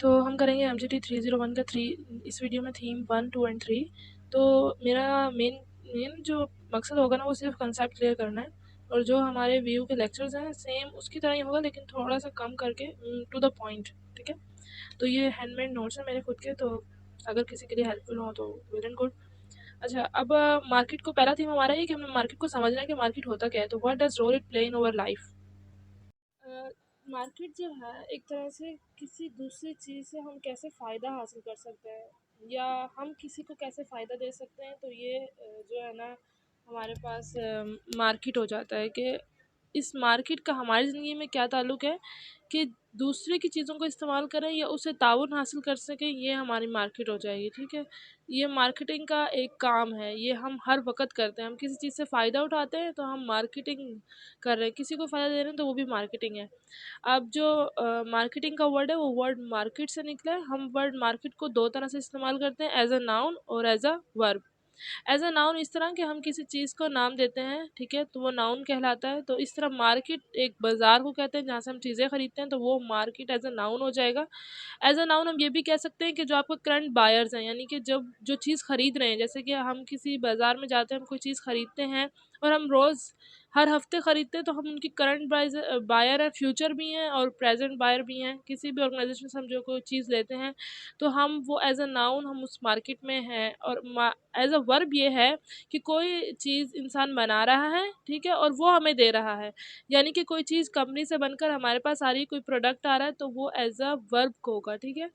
तो हम करेंगे MGT 301 का 3 इस वीडियो में थीम 1, 2 एंड 3। तो मेरा मेन मेन जो मकसद होगा ना वो सिर्फ कंसेप्ट क्लियर करना है, और जो हमारे व्यू के लेक्चर्स हैं सेम उसकी तरह ही होगा लेकिन थोड़ा सा कम करके टू द पॉइंट। ठीक है, तो ये हैंडमेड नोट्स हैं मेरे खुद के, तो अगर किसी के लिए हेल्पफुल हो तो वेल एंड गुड। अच्छा, अब मार्केट को पहला थीम हमारा है कि हमें मार्केट को समझना है कि मार्केट होता क्या है। तो what does role it play in over life. Market जो है एक तरह से किसी दूसरी चीज़ से हम कैसे फ़ायदा हासिल कर सकते हैं या हम किसी को कैसे फ़ायदा दे सकते हैं, तो ये जो है ना हमारे पास मार्केट हो जाता है कि इस मार्केट का हमारी ज़िंदगी में क्या ताल्लुक़ है कि दूसरे की चीज़ों को इस्तेमाल करें या उससे ताउन हासिल कर सकें, ये हमारी मार्केट हो जाएगी। ठीक है, ये मार्केटिंग का एक काम है, ये हम हर वक्त करते हैं। हम किसी चीज़ से फ़ायदा उठाते हैं तो हम मार्केटिंग कर रहे हैं, किसी को फ़ायदा दे रहे हैं तो वो भी मार्केटिंग है। अब जो मार्केटिंग का वर्ड है वो वर्ड मार्केट से निकला है। हम वर्ड मार्केट को दो तरह से इस्तेमाल करते हैं, एज अ नाउन और as a verb. As a noun इस तरह कि हम किसी चीज़ को नाम देते हैं, ठीक है, तो वो नाउन कहलाता है। तो इस तरह मार्केट एक बाज़ार को कहते हैं जहाँ से हम चीज़ें खरीदते हैं, तो वो मार्केट एज अ नाउन हो जाएगा। एज अ नाउन हम ये भी कह सकते हैं कि जो आपको करंट बायर्स हैं, यानी कि जब जो चीज़ खरीद रहे हैं, जैसे कि हम किसी बाज़ार में जाते हैं, हम कोई चीज़ खरीदते हैं और हम रोज़ हर हफ्ते खरीदते हैं, तो हम उनकी करंट बायर है, फ्यूचर भी हैं और प्रेजेंट बायर भी हैं। किसी भी ऑर्गेनाइजेशन से हम जो कोई चीज़ लेते हैं तो हम वो एज अ नाउन हम उस मार्केट में हैं। और एज अ वर्ब ये है कि कोई चीज़ इंसान बना रहा है, ठीक है, और वो हमें दे रहा है, यानी कि कोई चीज़ कंपनी से बनकर हमारे पास आ रही है, कोई प्रोडक्ट आ रहा है, तो वो एज अ वर्ब होगा। ठीक है,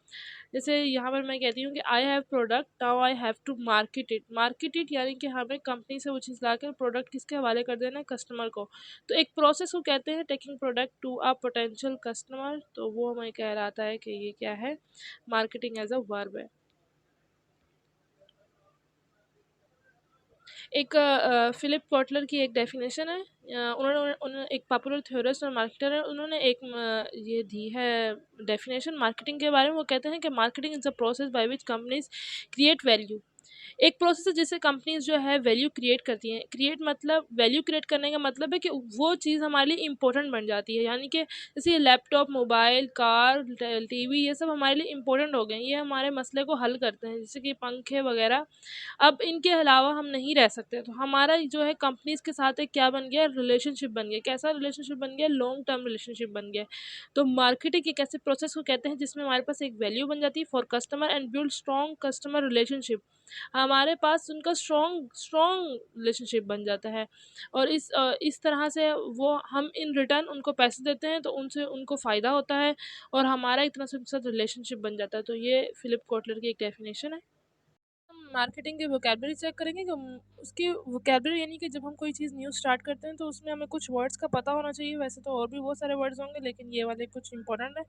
जैसे यहाँ पर मैं कहती हूँ कि I have product, now I have to market it. Market it यानी कि हमें कंपनी से वो चीज़ लाकर प्रोडक्ट किसके हवाले कर देना है, कस्टमर को। तो एक प्रोसेस को कहते हैं taking product to a potential customer, तो वो हमें कहलाता है कि ये क्या है, मार्केटिंग एज अ वर्ब है। एक फिलिप कॉटलर की एक डेफिनेशन है, उन्होंने एक पॉपुलर थ्योरिस्ट और मार्केटर है, उन्होंने एक ये दी है डेफिनेशन मार्केटिंग के बारे में। वो कहते हैं कि marketing is a process by which companies create value. एक प्रोसेस है जिससे कंपनीज जो है वैल्यू क्रिएट करती हैं। क्रिएट मतलब वैल्यू क्रिएट करने का मतलब है कि वो चीज़ हमारे लिए इम्पोर्टेंट बन जाती है, यानी कि जैसे ये लैपटॉप, मोबाइल, कार, टीवी, ये सब हमारे लिए इम्पोर्टेंट हो गए हैं, ये हमारे मसले को हल करते हैं, जैसे कि पंखे वगैरह। अब इनके अलावा हम नहीं रह सकते, तो हमारा जो है कंपनीज के साथ एक क्या बन गया, रिलेशनशिप बन गया। कैसा रिलेशनशिप बन गया, लॉन्ग टर्म रिलेशनशिप बन गया। तो मार्केटिंग एक ऐसे प्रोसेस को कहते हैं जिसमें हमारे पास एक वैल्यू बन जाती है for customer and build strong customer relationship. हमारे पास उनका स्ट्रॉन्ग स्ट्रॉन्ग रिलेशनशिप बन जाता है, और इस तरह से वो हम इन रिटर्न उनको पैसे देते हैं, तो उनसे उनको फ़ायदा होता है और हमारा एक तरह से उनके साथ रिलेशनशिप बन जाता है। तो ये फिलिप कॉटलर की एक डेफिनेशन है। हम मार्केटिंग की वोकैबलरी चेक करेंगे कि उसकी वोकैबलरी, यानी कि जब हम कोई चीज़ न्यू स्टार्ट करते हैं तो उसमें हमें कुछ वर्ड्स का पता होना चाहिए। वैसे तो और भी बहुत सारे वर्ड्स होंगे लेकिन ये वाले कुछ इंपॉर्टेंट है।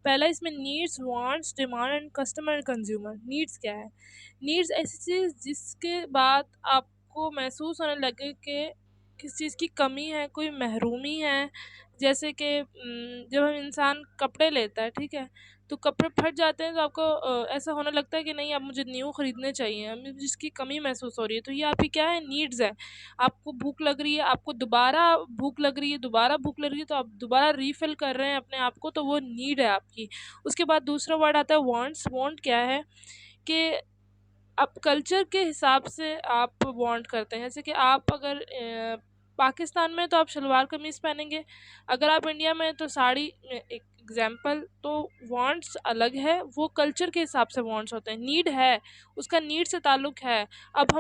पहला इसमें needs, wants, demand and customer and consumer. Needs क्या है? नीड्स ऐसी चीज़ जिसके बाद आपको महसूस होने लगे कि किस चीज़ की कमी है, कोई महरूमी है। जैसे कि जब हम इंसान कपड़े लेता है, ठीक है, तो कपड़े फट जाते हैं तो आपको ऐसा होने लगता है कि नहीं अब मुझे न्यू खरीदने चाहिए, अब मुझे जिसकी कमी महसूस हो रही है, तो ये आपकी क्या है, नीड्स है। आपको भूख लग रही है, आपको दोबारा भूख लग रही है, दोबारा भूख लग रही है, तो आप दोबारा रीफिल कर रहे हैं अपने आप को, तो वो नीड है आपकी। उसके बाद दूसरा वर्ड आता है वांट्स। वांट क्या है कि आप कल्चर के हिसाब से आप वांट करते हैं। जैसे कि आप अगर पाकिस्तान में तो आप शलवार कमीज़ पहनेंगे, अगर आप इंडिया में तो साड़ी। एक एग्जाम्पल, तो वांट्स अलग है, वो कल्चर के हिसाब से वांट्स होते हैं। नीड है, उसका नीड से ताल्लुक़ है। अब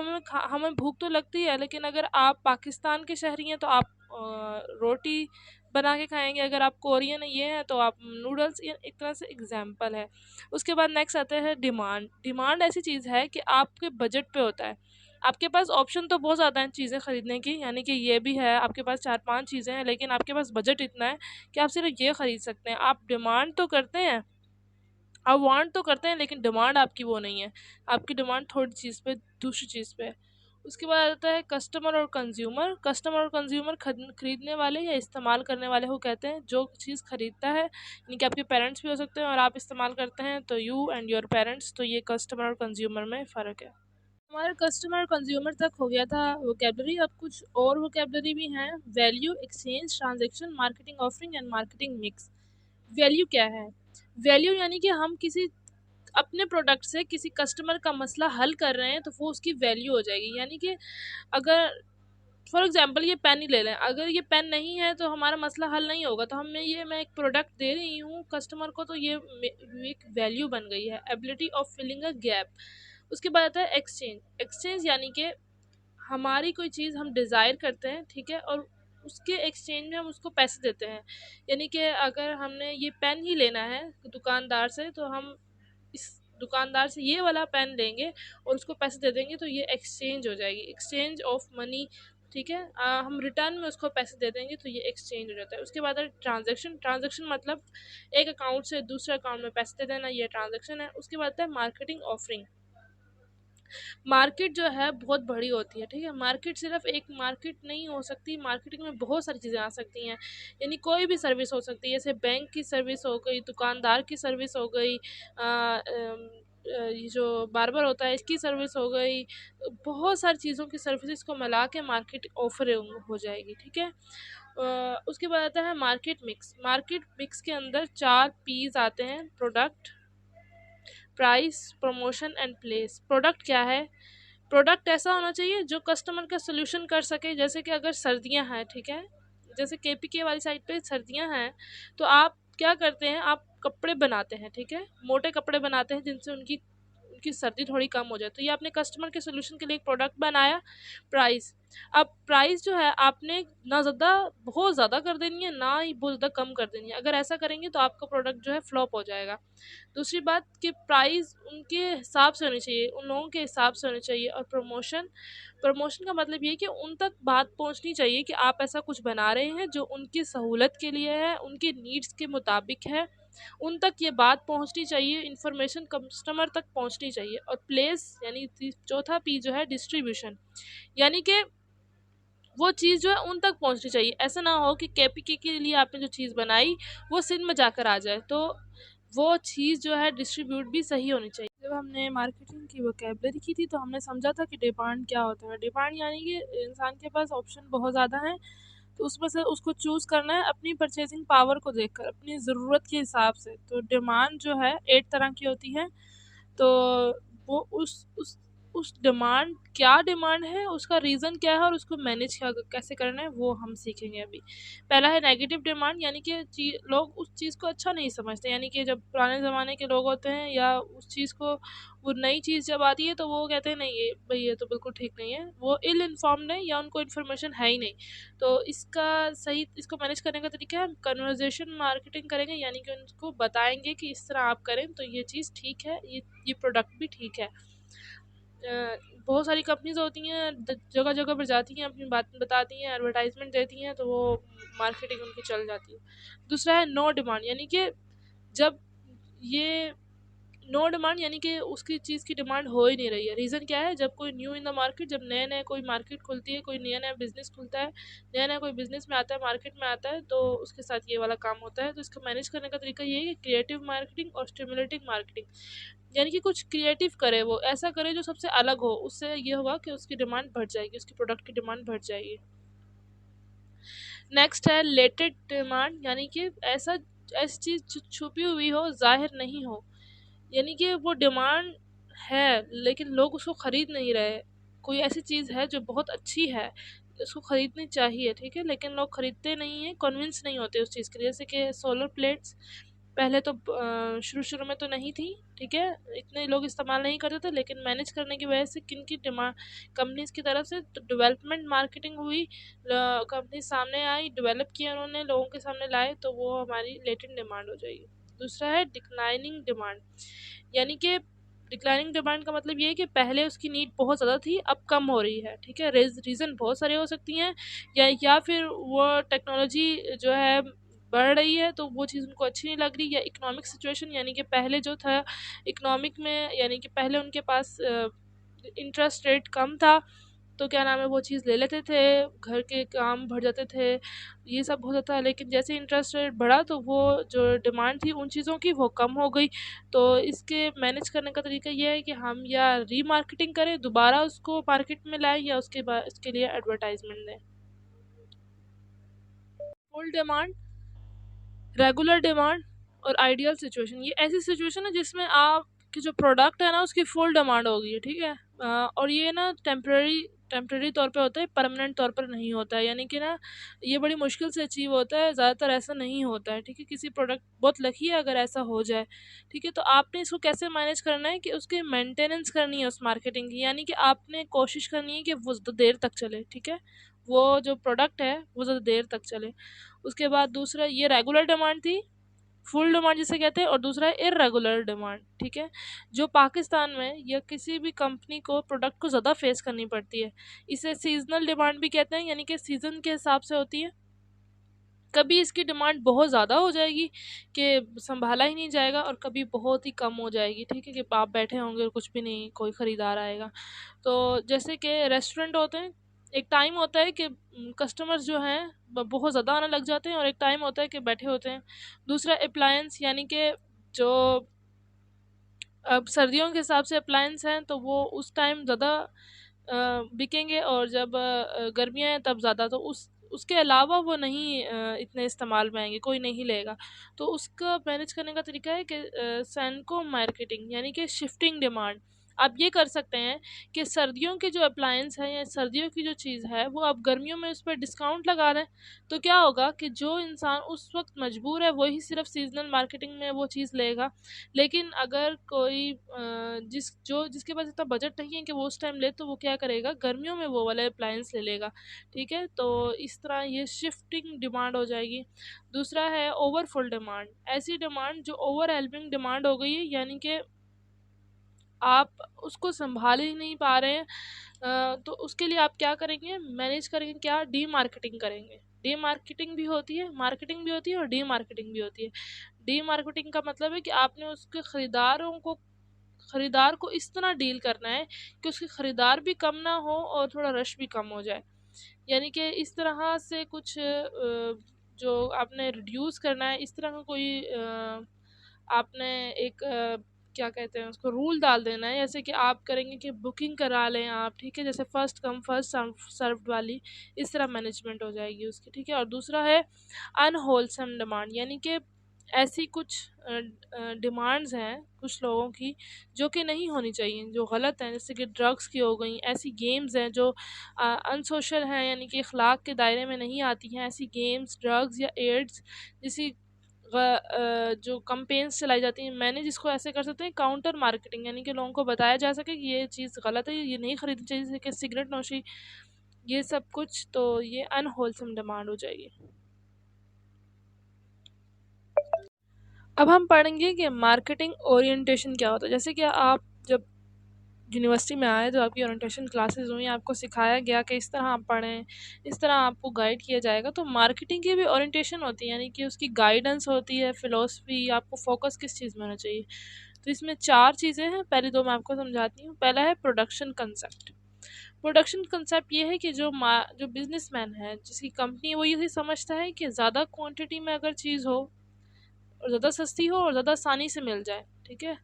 हमें भूख तो लगती है, लेकिन अगर आप पाकिस्तान के शहरी हैं तो आप रोटी बना के खाएंगे, अगर आप कोरियन ये हैं तो आप नूडल्स। ये एक तरह से एग्जाम्पल है। उसके बाद नेक्स्ट आता है डिमांड। डिमांड ऐसी चीज़ है कि आपके बजट पे होता है। आपके पास ऑप्शन तो बहुत ज़्यादा हैं चीज़ें ख़रीदने की, यानी कि ये भी है आपके पास 4-5 चीज़ें हैं, लेकिन आपके पास बजट इतना है कि आप सिर्फ ये ख़रीद सकते हैं। आप डिमांड तो करते हैं, आप वांट तो करते हैं, लेकिन डिमांड आपकी वो नहीं है। आपकी डिमांड थोड़ी चीज़ पे, दूसरी चीज़ पे है। उसके बाद आता है कस्टमर और कंज्यूमर। कस्टमर और कंज्यूमर खरीदने वाले या इस्तेमाल करने वाले को कहते हैं। जो चीज़ खरीदता है, यानी कि आपके पेरेंट्स भी हो सकते हैं और आप इस्तेमाल करते हैं, तो यू एंड योर पेरेंट्स। तो ये कस्टमर और कंज्यूमर में फ़र्क है। हमारे कस्टमर और कंज्यूमर तक हो गया था वोकैबलरी। अब कुछ और वोकैबलरी भी हैं। Value, exchange, transaction, marketing offering and marketing mix. Value क्या है? वैल्यू यानी कि हम किसी अपने प्रोडक्ट से किसी कस्टमर का मसला हल कर रहे हैं तो वो उसकी वैल्यू हो जाएगी। यानी कि अगर फॉर एग्जांपल ये पेन ही ले लें, अगर ये पेन नहीं है तो हमारा मसला हल नहीं होगा। तो मैं एक प्रोडक्ट दे रही हूँ कस्टमर को, तो ये एक वैल्यू बन गई है, ability of filling a gap. उसके बाद आता है एक्सचेंज। एक्सचेंज यानी कि हमारी कोई चीज़ हम डिज़ायर करते हैं, ठीक है, और उसके एक्सचेंज में हम उसको पैसे देते हैं। यानी कि अगर हमने ये पेन ही लेना है दुकानदार से, तो हम इस दुकानदार से ये वाला पेन लेंगे और उसको पैसे दे देंगे, तो ये एक्सचेंज हो जाएगी, एक्सचेंज ऑफ मनी। ठीक है, हम रिटर्न में उसको पैसे दे देंगे तो ये एक्सचेंज हो जाता है। उसके बाद है ट्रांजैक्शन। ट्रांजैक्शन मतलब एक अकाउंट से दूसरे अकाउंट में पैसे दे देना, ये ट्रांजैक्शन है। उसके बाद है मार्केटिंग ऑफरिंग। मार्केट जो है बहुत बड़ी होती है, ठीक है, मार्केट सिर्फ एक मार्केट नहीं हो सकती, मार्केटिंग में बहुत सारी चीज़ें आ सकती हैं। यानी कोई भी सर्विस हो सकती है, जैसे बैंक की सर्विस हो गई, दुकानदार की सर्विस हो गई, ये जो बार्बर होता है इसकी सर्विस हो गई, बहुत सारी चीज़ों की सर्विसेज को मिला के मार्केट ऑफर हो जाएगी। ठीक है, उसके बाद आता है मार्केट मिक्स। मार्केट मिक्स के अंदर 4 P's आते हैं: product, price, promotion and place. Product क्या है? प्रोडक्ट ऐसा होना चाहिए जो कस्टमर का सोल्यूशन कर सके। जैसे कि अगर सर्दियां हैं, ठीक है, जैसे केपीके वाली साइड पे सर्दियां हैं, तो आप क्या करते हैं, आप कपड़े बनाते हैं, ठीक है, मोटे कपड़े बनाते हैं जिनसे उनकी उनकी सर्दी थोड़ी कम हो जाए। तो ये आपने कस्टमर के सोल्यूशन के लिए एक प्रोडक्ट बनाया। प्राइस, अब प्राइस जो है आपने ना ज़्यादा बहुत ज़्यादा कर देनी है, ना ही बहुत ज़्यादा कम कर देनी है। अगर ऐसा करेंगे तो आपका प्रोडक्ट जो है फ्लॉप हो जाएगा। दूसरी बात कि प्राइस उनके हिसाब से होनी चाहिए, उन लोगों के हिसाब से होनी चाहिए। और प्रमोशन, प्रमोशन का मतलब ये है कि उन तक बात पहुंचनी चाहिए कि आप ऐसा कुछ बना रहे हैं जो उनकी सहूलत के लिए है, उनके नीड्स के मुताबिक है, उन तक ये बात पहुंचनी चाहिए, इन्फॉर्मेशन कस्टमर तक पहुंचनी चाहिए। और प्लेस यानी चौथा पी जो है डिस्ट्रीब्यूशन, यानी कि वो चीज़ जो है उन तक पहुंचनी चाहिए। ऐसा ना हो कि केपीके के लिए आपने जो चीज़ बनाई वो सिंध में जाकर आ जाए, तो वो चीज़ जो है डिस्ट्रीब्यूट भी सही होनी चाहिए। जब हमने मार्केटिंग की वोकैबलरी की थी तो हमने समझा था कि डिमांड क्या होता है। डिमांड यानी कि इंसान के पास ऑप्शन बहुत ज़्यादा हैं, तो उसमें से उसको चूज़ करना है अपनी परचेजिंग पावर को देखकर, अपनी ज़रूरत के हिसाब से। तो डिमांड जो है 8 तरह की होती है। तो वो उस डिमांड, क्या डिमांड है, उसका रीज़न क्या है और उसको मैनेज क्या कैसे करना है, वो हम सीखेंगे अभी। पहला है नेगेटिव डिमांड, यानी कि लोग उस चीज़ को अच्छा नहीं समझते। यानी कि जब पुराने ज़माने के लोग होते हैं या उस चीज़ को, वो नई चीज़ जब आती है तो वो कहते हैं नहीं ये भाई ये तो बिल्कुल ठीक नहीं है, वो इल इन्फॉर्म्ड है या उनको इन्फॉर्मेशन है ही नहीं। तो इसको मैनेज करने का तरीका है, हम कन्वर्जेशन मार्केटिंग करेंगे, यानी कि उनको बताएंगे कि इस तरह आप करें तो ये चीज़ ठीक है, ये प्रोडक्ट भी ठीक है। बहुत सारी कंपनीज होती हैं, जगह जगह पर जाती हैं, अपनी बात बताती हैं, एडवर्टाइजमेंट देती हैं, तो वो मार्केटिंग उनकी चल जाती है। दूसरा है नो डिमांड, यानी कि जब ये नो डिमांड यानी कि उसकी चीज़ की डिमांड हो ही नहीं रही है। रीज़न क्या है, जब कोई न्यू इन द मार्केट, जब नए नए कोई मार्केट खुलती है, कोई नया नया बिजनेस खुलता है, नया नया कोई बिजनेस में आता है, मार्केट में आता है, तो उसके साथ ये वाला काम होता है। तो इसको मैनेज करने का तरीका ये है कि क्रिएटिव मार्केटिंग और स्टिमुलेटिंग मार्केटिंग, यानी कि कुछ क्रिएटिव करे, वो ऐसा करे जो सबसे अलग हो। उससे ये होगा कि उसकी डिमांड बढ़ जाएगी, उसकी प्रोडक्ट की डिमांड बढ़ जाएगी। नेक्स्ट है लेटेड डिमांड, यानी कि ऐसी चीज़ जो छुपी हुई हो, जाहिर नहीं हो। यानी कि वो डिमांड है लेकिन लोग उसको ख़रीद नहीं रहे। कोई ऐसी चीज़ है जो बहुत अच्छी है, उसको ख़रीदनी चाहिए, ठीक है, लेकिन लोग ख़रीदते नहीं हैं, कन्विंस नहीं होते उस चीज़ के लिए। जैसे कि सोलर प्लेट्स, पहले तो शुरू शुरू में तो नहीं थी, ठीक है, इतने लोग इस्तेमाल नहीं करते थे, लेकिन मैनेज करने की वजह से किन की डिमांड, कंपनीज की तरफ से तो डेवलपमेंट मार्केटिंग हुई, कंपनी सामने आई, डेवलप किया उन्होंने, लोगों के सामने लाए, तो वो हमारी लेटेंट डिमांड हो जाएगी। दूसरा है डिक्लाइनिंग डिमांड, यानी कि डिक्लाइनिंग डिमांड का मतलब ये है कि पहले उसकी नीड बहुत ज़्यादा थी, अब कम हो रही है, ठीक है। रीज़न बहुत सारे हो सकती हैं, या फिर वो टेक्नोलॉजी जो है बढ़ रही है तो वो चीज़ उनको अच्छी नहीं लग रही, या इकोनॉमिक सिचुएशन, यानी कि पहले जो था इकोनॉमिक में, यानी कि पहले उनके पास इंटरेस्ट रेट कम था, तो क्या नाम है, वो चीज़ ले लेते थे, घर के काम बढ़ जाते थे, ये सब होता था। लेकिन जैसे इंटरेस्ट रेट बढ़ा तो वो जो डिमांड थी उन चीज़ों की वो कम हो गई। तो इसके मैनेज करने का तरीका ये है कि हम या रीमार्केटिंग करें, दोबारा उसको मार्केट में लाएं, या उसके बाद इसके लिए एडवर्टाइजमेंट दें। फुल डिमांड, रेगुलर डिमांड और आइडियल सिचुएशन, ये ऐसी सिचुएशन है जिसमें आपकी जो प्रोडक्ट है ना उसकी फुल डिमांड होगी, ठीक है। और ये ना टेम्परेरी तौर पे होता है, परमानेंट तौर पर नहीं होता है, यानी कि ना ये बड़ी मुश्किल से अचीव होता है, ज़्यादातर ऐसा नहीं होता है, ठीक है। किसी प्रोडक्ट बहुत लकी है अगर ऐसा हो जाए, ठीक है। तो आपने इसको कैसे मैनेज करना है कि उसकी मेंटेनेंस करनी है उस मार्केटिंग की, यानी कि आपने कोशिश करनी है कि वो ज़्यादा देर तक चले, ठीक है, वो जो प्रोडक्ट है वो ज़्यादा देर तक चले। उसके बाद दूसरा, ये रेगुलर डिमांड थी, फुल डिमांड जिसे कहते हैं, और दूसरा है इरेगुलर डिमांड, ठीक है, जो पाकिस्तान में या किसी भी कंपनी को प्रोडक्ट को ज़्यादा फेस करनी पड़ती है। इसे सीजनल डिमांड भी कहते हैं, यानी कि सीज़न के हिसाब से होती है। कभी इसकी डिमांड बहुत ज़्यादा हो जाएगी कि संभाला ही नहीं जाएगा, और कभी बहुत ही कम हो जाएगी, ठीक है, कि आप बैठे होंगे और कुछ भी नहीं, कोई ख़रीदार आएगा। तो जैसे कि रेस्टोरेंट होते हैं, एक टाइम होता है कि कस्टमर्स जो हैं बहुत ज़्यादा आने लग जाते हैं, और एक टाइम होता है कि बैठे होते हैं। दूसरा अप्लायंस, यानी कि जो अब सर्दियों के हिसाब से अप्लायंस हैं तो वो उस टाइम ज़्यादा बिकेंगे, और जब गर्मियाँ हैं तब ज़्यादा, तो उसके अलावा वो नहीं इतने इस्तेमाल में आएंगे, कोई नहीं लेगा। तो उसका मैनेज करने का तरीका है कि सैनको मार्केटिंग, यानी कि शिफ्टिंग डिमांड। आप ये कर सकते हैं कि सर्दियों के जो अप्लायंस है या सर्दियों की जो चीज़ है वो आप गर्मियों में उस पर डिस्काउंट लगा रहे हैं। तो क्या होगा कि जो इंसान उस वक्त मजबूर है वही सिर्फ सीजनल मार्केटिंग में वो चीज़ लेगा। लेकिन अगर कोई जिसके पास इतना बजट नहीं है कि वो उस टाइम ले, तो वो क्या करेगा, गर्मियों में वो वाले अप्लायंस ले लेगा, ठीक है। तो इस तरह ये शिफ्टिंग डिमांड हो जाएगी। दूसरा है ओवरफुल डिमांड, ऐसी डिमांड जो ओवर हेल्पिंग डिमांड हो गई है, यानी कि आप उसको संभाल ही नहीं पा रहे हैं। तो उसके लिए आप क्या करेंगे, मैनेज करेंगे, क्या, डी मार्केटिंग करेंगे। डी मार्केटिंग भी होती है, मार्केटिंग भी होती है, और डी मार्केटिंग भी होती है। डी मार्केटिंग का मतलब है कि आपने उसके खरीदार को इस तरह डील करना है कि उसके खरीदार भी कम ना हो और थोड़ा रश भी कम हो जाए, यानी कि इस तरह से कुछ जो आपने रिड्यूस करना है, इस तरह का कोई आपने एक क्या कहते हैं उसको, रूल डाल देना है। जैसे कि आप करेंगे कि बुकिंग करा लें आप, ठीक है, जैसे फर्स्ट कम फर्स्ट सर्व्ड वाली, इस तरह मैनेजमेंट हो जाएगी उसकी, ठीक है। और दूसरा है अनहोलसम डिमांड, यानी कि ऐसी कुछ डिमांड्स हैं कुछ लोगों की जो कि नहीं होनी चाहिए, जो गलत हैं, जैसे कि ड्रग्स की हो गई, ऐसी गेम्स हैं जो अनसोशल हैं, यानी कि अखलाक के दायरे में नहीं आती हैं। ऐसी गेम्स, ड्रग्स या एड्स जैसी जो कंपेन्स चलाई जाती हैं, मैंने जिसको ऐसे कर सकते हैं काउंटर मार्केटिंग, यानी कि लोगों को बताया जा सके कि ये चीज़ गलत है, ये नहीं खरीदनी चाहिए, जैसे कि सिगरेट नोशी, ये सब कुछ, तो ये अनहोलसम डिमांड हो जाएगी। अब हम पढ़ेंगे कि मार्केटिंग ओरिएंटेशन क्या होता है। जैसे कि आप जब यूनिवर्सिटी में आए तो आपकी ओरिएंटेशन क्लासेस हुई, आपको सिखाया गया कि इस तरह आप पढ़ें, इस तरह आपको गाइड किया जाएगा। तो मार्केटिंग की भी ओरिएंटेशन होती है, यानी कि उसकी गाइडेंस होती है, फ़िलॉसफ़ी, आपको फ़ोकस किस चीज़ में होना चाहिए। तो इसमें 4 चीज़ें हैं, पहली 2 मैं आपको समझाती हूँ। पहला है प्रोडक्शन कंसेप्ट। प्रोडक्शन कंसेप्ट ये है कि जो बिज़नेसमैन है, जिसकी कंपनी है, वो यही समझता है कि ज़्यादा क्वांटिटी में अगर चीज़ हो और ज़्यादा सस्ती हो और ज़्यादा आसानी से मिल जाए, ठीक है,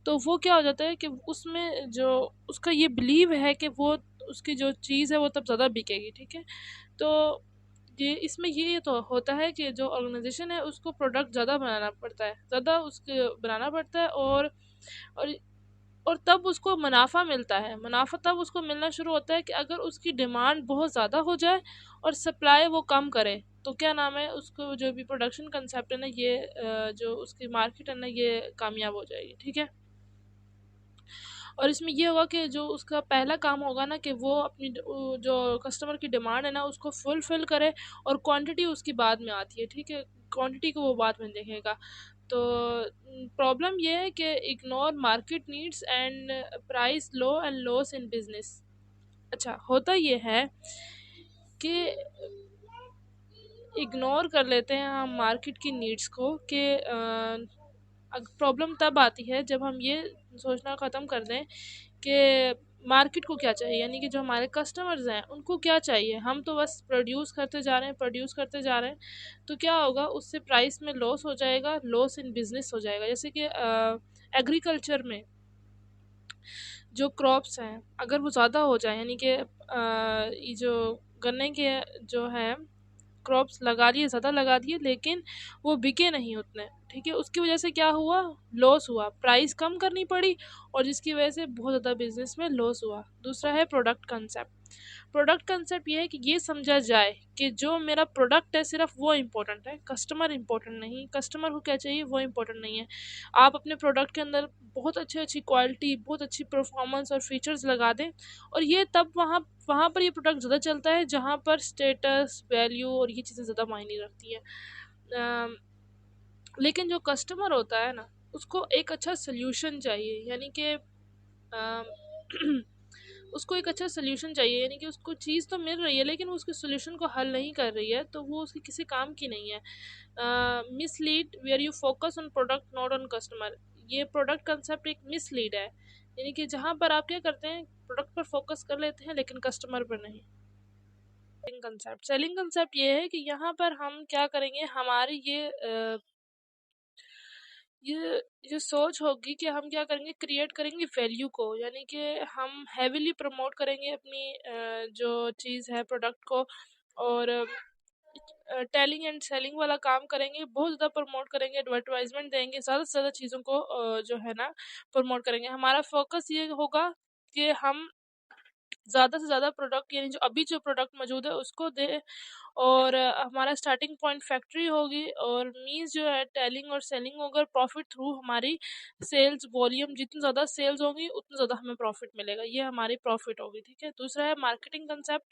तो वो क्या हो जाता है कि उसमें जो उसका ये बिलीव है कि वो उसकी जो चीज़ है वो तब ज़्यादा बिकेगी, ठीक है। तो ये इसमें ये तो होता है कि जो ऑर्गेनाइजेशन है उसको प्रोडक्ट ज़्यादा बनाना पड़ता है, ज़्यादा उसके बनाना पड़ता है, और और तब उसको मुनाफा मिलता है। मुनाफा तब उसको मिलना शुरू होता है कि अगर उसकी डिमांड बहुत ज़्यादा हो जाए और सप्लाई वो कम करे, तो क्या नाम है उसको, जो भी प्रोडक्शन कंसेप्ट है ना, ये जो उसकी मार्केट है ना, ये कामयाब हो जाएगी, ठीक है। और इसमें ये होगा कि जो उसका पहला काम होगा ना कि वो अपनी जो कस्टमर की डिमांड है ना उसको फुलफ़िल करे, और क्वांटिटी उसकी बाद में आती है, ठीक है, क्वांटिटी को वो बाद में देखेगा। तो प्रॉब्लम ये है कि ignore market needs and price low and loss in business. अच्छा, होता ये है कि इग्नोर कर लेते हैं हम मार्केट की नीड्स को, कि प्रॉब्लम तब आती है जब हम ये सोचना ख़त्म कर दें कि मार्केट को क्या चाहिए, यानी कि जो हमारे कस्टमर्स हैं उनको क्या चाहिए। हम तो बस प्रोड्यूस करते जा रहे हैं, प्रोड्यूस करते जा रहे हैं, तो क्या होगा, उससे प्राइस में लॉस हो जाएगा, लॉस इन बिजनेस हो जाएगा। जैसे कि एग्रीकल्चर में जो क्रॉप्स हैं अगर वो ज़्यादा हो जाए, यानी कि ये जो गन्ने के जो है क्रॉप्स लगा लिए, ज़्यादा लगा दिए, लेकिन वो बिके नहीं उतने, ठीक है। उसकी वजह से क्या हुआ, लॉस हुआ, प्राइस कम करनी पड़ी और जिसकी वजह से बहुत ज़्यादा बिजनेस में लॉस हुआ। दूसरा है प्रोडक्ट कंसेप्ट। प्रोडक्ट कंसेप्ट ये है कि ये समझा जाए कि जो मेरा प्रोडक्ट है सिर्फ वो इम्पोर्टेंट है, कस्टमर इम्पोर्टेंट नहीं। कस्टमर को क्या चाहिए वो इम्पोर्टेंट नहीं है। आप अपने प्रोडक्ट के अंदर बहुत अच्छी अच्छी क्वालिटी, बहुत अच्छी परफॉर्मेंस और फीचर्स लगा दें, और ये तब वहाँ वहाँ पर ये प्रोडक्ट ज़्यादा चलता है जहाँ पर स्टेटस, वैल्यू और ये चीज़ें ज़्यादा मायने रखती है। लेकिन जो कस्टमर होता है ना, उसको एक अच्छा सोल्यूशन चाहिए, यानी कि उसको एक अच्छा सोल्यूशन चाहिए, यानी कि उसको चीज़ तो मिल रही है लेकिन वो उसके सोल्यूशन को हल नहीं कर रही है, तो वो उसकी किसी काम की नहीं है। Mislead where you focus on product not on customer. ये प्रोडक्ट कंसेप्ट एक मिसलीड है, यानी कि जहाँ पर आप क्या करते हैं, प्रोडक्ट पर फोकस कर लेते हैं लेकिन कस्टमर पर नहीं। सेलिंग कंसेप्ट ये है कि यहाँ पर हम क्या करेंगे, हमारी ये सोच होगी कि हम क्या करेंगे, क्रिएट करेंगे वैल्यू को, यानी कि हम हैवीली प्रमोट करेंगे अपनी जो चीज़ है प्रोडक्ट को, और टेलिंग एंड सेलिंग वाला काम करेंगे, बहुत ज़्यादा प्रमोट करेंगे, एडवर्टाइजमेंट देंगे, ज़्यादा से ज़्यादा चीज़ों को जो है ना प्रमोट करेंगे। हमारा फोकस ये होगा कि हम ज़्यादा से ज़्यादा प्रोडक्ट, यानी जो अभी जो प्रोडक्ट मौजूद है उसको दे, और हमारा स्टार्टिंग पॉइंट फैक्ट्री होगी, और मीन्स जो है टेलिंग और सेलिंग होगा, प्रॉफिट थ्रू हमारी सेल्स वॉल्यूम, जितनी ज़्यादा सेल्स होंगी उतना ज़्यादा हमें प्रॉफिट मिलेगा, ये हमारी प्रॉफिट होगी, ठीक है। दूसरा है मार्केटिंग कंसेप्ट।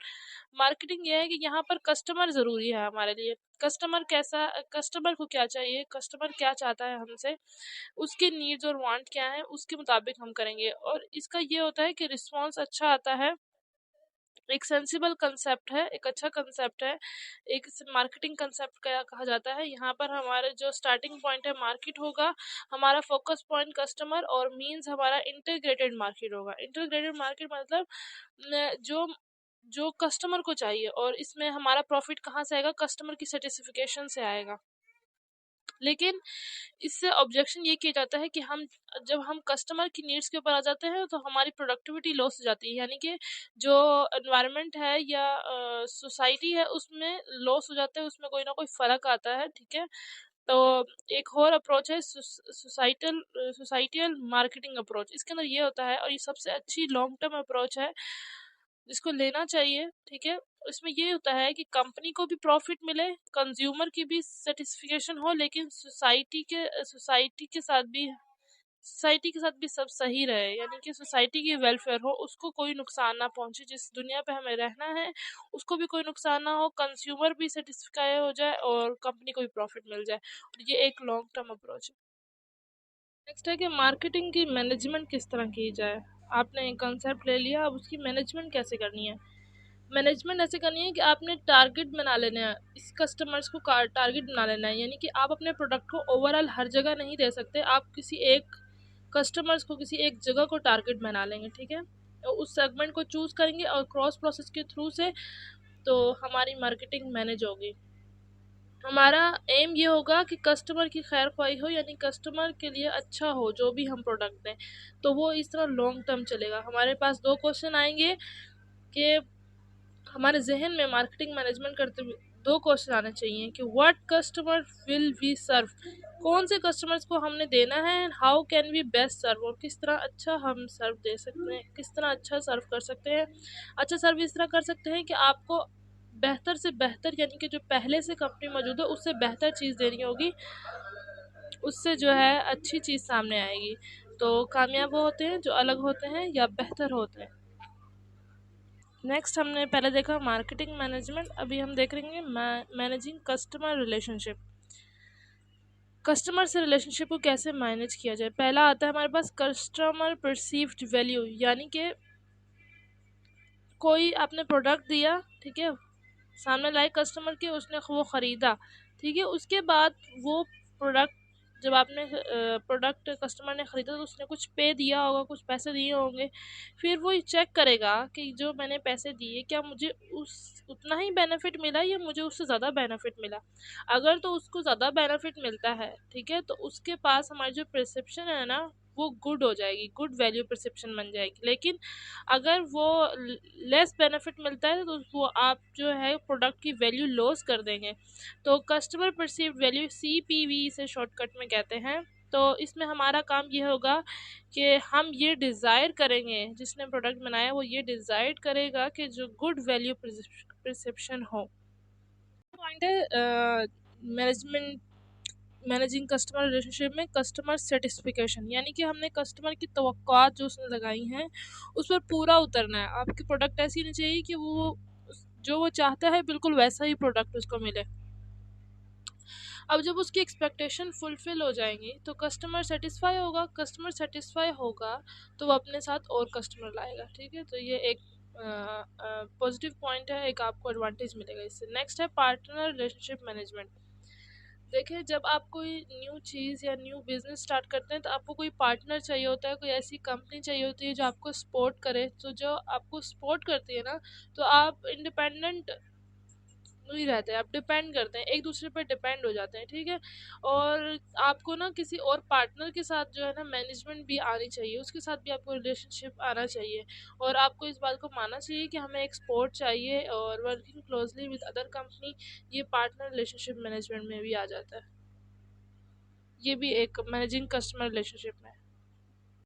मार्केटिंग ये है कि यहाँ पर कस्टमर ज़रूरी है हमारे लिए। कस्टमर कैसा, कस्टमर को क्या चाहिए, कस्टमर क्या चाहता है हमसे, उसके नीड्स और वांट क्या है, उसके मुताबिक हम करेंगे, और इसका ये होता है कि रिस्पॉन्स अच्छा आता है। एक सेंसिबल कंसेप्ट है, एक अच्छा कंसेप्ट है, एक मार्केटिंग कंसेप्ट क्या कहा जाता है। यहाँ पर हमारे जो स्टार्टिंग पॉइंट है मार्केट होगा, हमारा फोकस पॉइंट कस्टमर, और मींस हमारा इंटीग्रेटेड मार्केट होगा। इंटीग्रेटेड मार्केट मतलब जो जो कस्टमर को चाहिए, और इसमें हमारा प्रॉफिट कहाँ से आएगा, कस्टमर की सेटिस्फिकेशन से आएगा। लेकिन इससे ऑब्जेक्शन ये किया जाता है कि हम जब हम कस्टमर की नीड्स के ऊपर आ जाते हैं तो हमारी प्रोडक्टिविटी लॉस हो जाती है, यानी कि जो एनवायरनमेंट है या सोसाइटी है उसमें लॉस हो जाता है, उसमें कोई ना कोई फ़र्क आता है, ठीक है। तो एक और अप्रोच है सोसाइटियल मार्केटिंग अप्रोच। इसके अंदर ये होता है, और ये सबसे अच्छी लॉन्ग टर्म अप्रोच है जिसको लेना चाहिए, ठीक है। इसमें ये होता है कि कंपनी को भी प्रॉफिट मिले, कंज्यूमर की भी सेटिस्फिकेशन हो, लेकिन सोसाइटी के साथ भी सब सही रहे, यानी कि सोसाइटी की वेलफेयर हो, उसको कोई नुकसान ना पहुंचे, जिस दुनिया पे हमें रहना है उसको भी कोई नुकसान ना हो, कंज्यूमर भी सेटिस्फाई हो जाए और कंपनी को भी प्रॉफिट मिल जाए, और ये एक लॉन्ग टर्म अप्रोच है। नेक्स्ट है कि मार्केटिंग की मैनेजमेंट किस तरह की जाए। आपने एक कंसेप्ट ले लिया, अब उसकी मैनेजमेंट कैसे करनी है। मैनेजमेंट ऐसे करनी है कि आपने टारगेट बना लेना है, इस कस्टमर्स को टारगेट बना लेना है, यानी कि आप अपने प्रोडक्ट को ओवरऑल हर जगह नहीं दे सकते, आप किसी एक कस्टमर्स को किसी एक जगह को टारगेट बना लेंगे, ठीक है। तो उस सेगमेंट को चूज करेंगे और क्रॉस प्रोसेस के थ्रू से तो हमारी मार्केटिंग मैनेज होगी। हमारा एम ये होगा कि कस्टमर की खैर ख्वाही हो, यानी कस्टमर के लिए अच्छा हो जो भी हम प्रोडक्ट दें, तो वो इस तरह लॉन्ग टर्म चलेगा। हमारे पास दो क्वेश्चन आएंगे कि हमारे जहन में मार्केटिंग मैनेजमेंट करते हुए दो क्वेश्चन आने चाहिए कि what customer will we serve, कौन से कस्टमर्स को हमने देना है, and how can we best serve, और किस तरह अच्छा हम सर्व दे सकते हैं, किस तरह अच्छा सर्व कर सकते हैं। अच्छा सर्व इस तरह कर सकते हैं कि आपको बेहतर से बेहतर, यानी कि जो पहले से कंपनी मौजूद है उससे बेहतर चीज़ देनी होगी, उससे जो है अच्छी चीज़ सामने आएगी। तो कामयाब वो होते हैं जो अलग होते हैं या बेहतर होते हैं। नेक्स्ट हमने पहले देखा मार्केटिंग मैनेजमेंट, अभी हम देख रहे हैं मैनेजिंग कस्टमर रिलेशनशिप। कस्टमर से रिलेशनशिप को कैसे मैनेज किया जाए। पहला आता है हमारे पास कस्टमर परसीव्ड वैल्यू, यानी कि कोई आपने प्रोडक्ट दिया, ठीक है, सामने लाए कस्टमर के, उसने वो ख़रीदा, ठीक है, उसके बाद वो प्रोडक्ट जब आपने प्रोडक्ट कस्टमर ने ख़रीदा तो उसने कुछ पे दिया होगा, कुछ पैसे दिए होंगे, फिर वो चेक करेगा कि जो मैंने पैसे दिए क्या मुझे उस उतना ही बेनिफिट मिला या मुझे उससे ज़्यादा बेनिफिट मिला। अगर तो उसको ज़्यादा बेनिफिट मिलता है, ठीक है, तो उसके पास हमारी जो परसेप्शन है ना, वो गुड हो जाएगी, गुड वैल्यू परसेप्शन बन जाएगी। लेकिन अगर वो लेस बेनिफिट मिलता है तो वो आप जो है प्रोडक्ट की वैल्यू लॉस कर देंगे। तो कस्टमर परसीव्ड वैल्यू CPV से शॉर्टकट में कहते हैं। तो इसमें हमारा काम ये होगा कि हम ये डिज़ायर करेंगे, जिसने प्रोडक्ट बनाया वो ये डिज़ायर करेगा कि जो गुड वैल्यू परसेप्शन हो। पॉइंट है मैनेजमेंट मैनेजिंग कस्टमर रिलेशनशिप में कस्टमर सेटिस्फिकेशन, यानी कि हमने कस्टमर की तवक्कुआत जो उसने लगाई हैं उस पर पूरा उतरना है। आपकी प्रोडक्ट ऐसी होनी चाहिए कि वो जो वो चाहता है बिल्कुल वैसा ही प्रोडक्ट उसको मिले। अब जब उसकी एक्सपेक्टेशन फुलफिल हो जाएंगी तो कस्टमर सेटिस्फाई होगा, कस्टमर सेटिस्फाई होगा तो वो अपने साथ और कस्टमर लाएगा। ठीक है, तो ये एक पॉजिटिव पॉइंट है, एक आपको एडवांटेज मिलेगा इससे। नेक्स्ट है पार्टनर रिलेशनशिप मैनेजमेंट। देखिए, जब आप कोई न्यू चीज़ या न्यू बिजनेस स्टार्ट करते हैं तो आपको कोई पार्टनर चाहिए होता है, कोई ऐसी कंपनी चाहिए होती है जो आपको सपोर्ट करे। तो जो आपको सपोर्ट करती है ना, तो आप इंडिपेंडेंट नहीं रहते हैं, आप डिपेंड करते हैं, एक दूसरे पर डिपेंड हो जाते हैं। ठीक है, और आपको ना किसी और पार्टनर के साथ जो है ना मैनेजमेंट भी आनी चाहिए, उसके साथ भी आपको रिलेशनशिप आना चाहिए। और आपको इस बात को मानना चाहिए कि हमें एक सपोर्ट चाहिए, और working closely with other company, ये पार्टनर रिलेशनशिप मैनेजमेंट में भी आ जाता है। ये भी एक मैनेजिंग कस्टमर रिलेशनशिप में है।